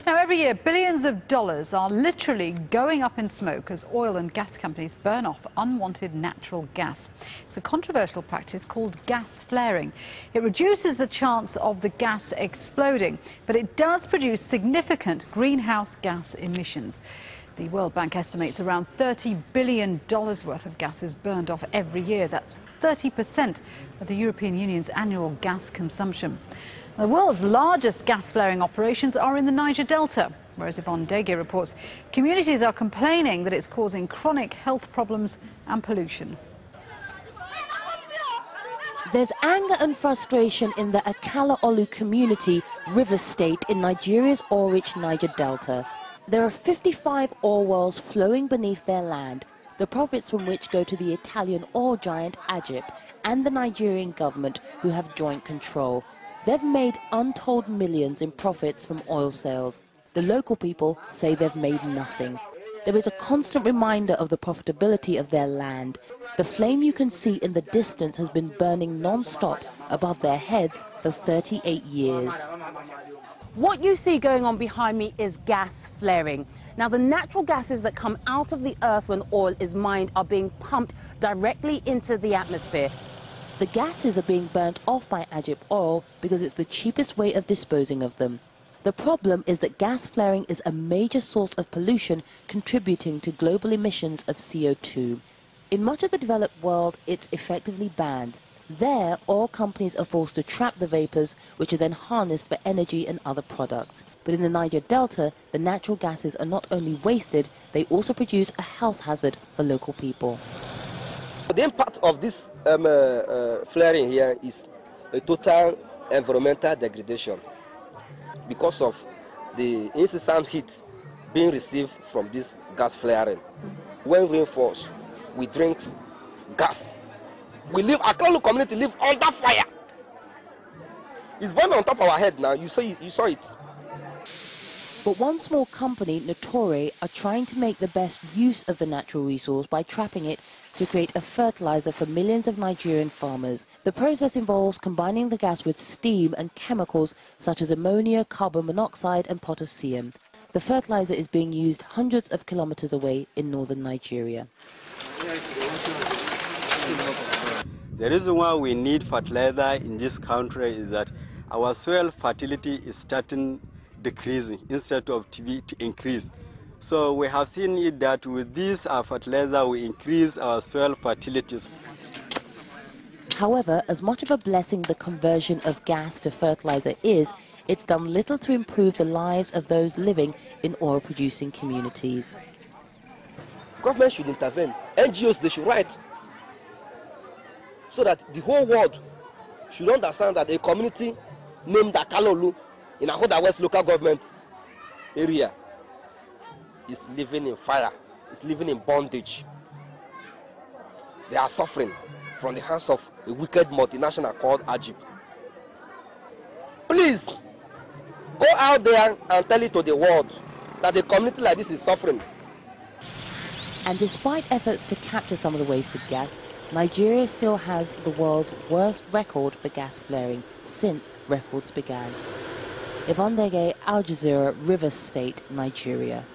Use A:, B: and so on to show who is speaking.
A: Now, every year, billions of dollars are literally going up in smoke as oil and gas companies burn off unwanted natural gas. It's a controversial practice called gas flaring. It reduces the chance of the gas exploding, but it does produce significant greenhouse gas emissions. The World Bank estimates around $30 billion worth of gas is burned off every year. That's 30% of the European Union's annual gas consumption. The world's largest gas flaring operations are in the Niger Delta, whereas Yvonne Dege reports communities are complaining that it's causing chronic health problems and pollution.
B: There's anger and frustration in the Akala-Olu community, River State, in Nigeria's oil-rich Niger Delta. There are 55 oil wells flowing beneath their land, the profits from which go to the Italian oil giant Agip and the Nigerian government, who have joint control. They've made untold millions in profits from oil sales. The local people say they've made nothing. There is a constant reminder of the profitability of their land. The flame you can see in the distance has been burning non-stop above their heads for 38 years.
C: What you see going on behind me is gas flaring. Now, the natural gases that come out of the earth when oil is mined are being pumped directly into the atmosphere.
B: The gases are being burnt off by Agip Oil because it's the cheapest way of disposing of them. The problem is that gas flaring is a major source of pollution, contributing to global emissions of CO2. In much of the developed world, it's effectively banned. There, oil companies are forced to trap the vapors, which are then harnessed for energy and other products. But in the Niger Delta, the natural gases are not only wasted, they also produce a health hazard for local people.
D: The impact of this flaring here is a total environmental degradation because of the incessant heat being received from this gas flaring. When rain falls, we drink gas. We live, our community live under fire. It's burning on top of our head now. You saw it.
B: But one small company, Notori, are trying to make the best use of the natural resource by trapping it to create a fertilizer for millions of Nigerian farmers. The process involves combining the gas with steam and chemicals such as ammonia, carbon monoxide and potassium. The fertilizer is being used hundreds of kilometers away in northern Nigeria.
E: The reason why we need fertilizer in this country is that our soil fertility is starting decreasing instead of to increase. So we have seen it that with this fertilizer we increase our soil fertilities.
B: However, as much of a blessing the conversion of gas to fertilizer is, it's done little to improve the lives of those living in oil-producing communities.
D: Government should intervene. NGOs, they should write so that the whole world should understand that a community named Akala-Olu in Ahoda West local government area is living in fire, is living in bondage. They are suffering from the hands of a wicked multinational called Agip. Please, go out there and tell it to the world that a community like this is suffering.
B: And despite efforts to capture some of the wasted gas, Nigeria still has the world's worst record for gas flaring since records began. Yvonne Dege, Al Jazeera, River State, Nigeria.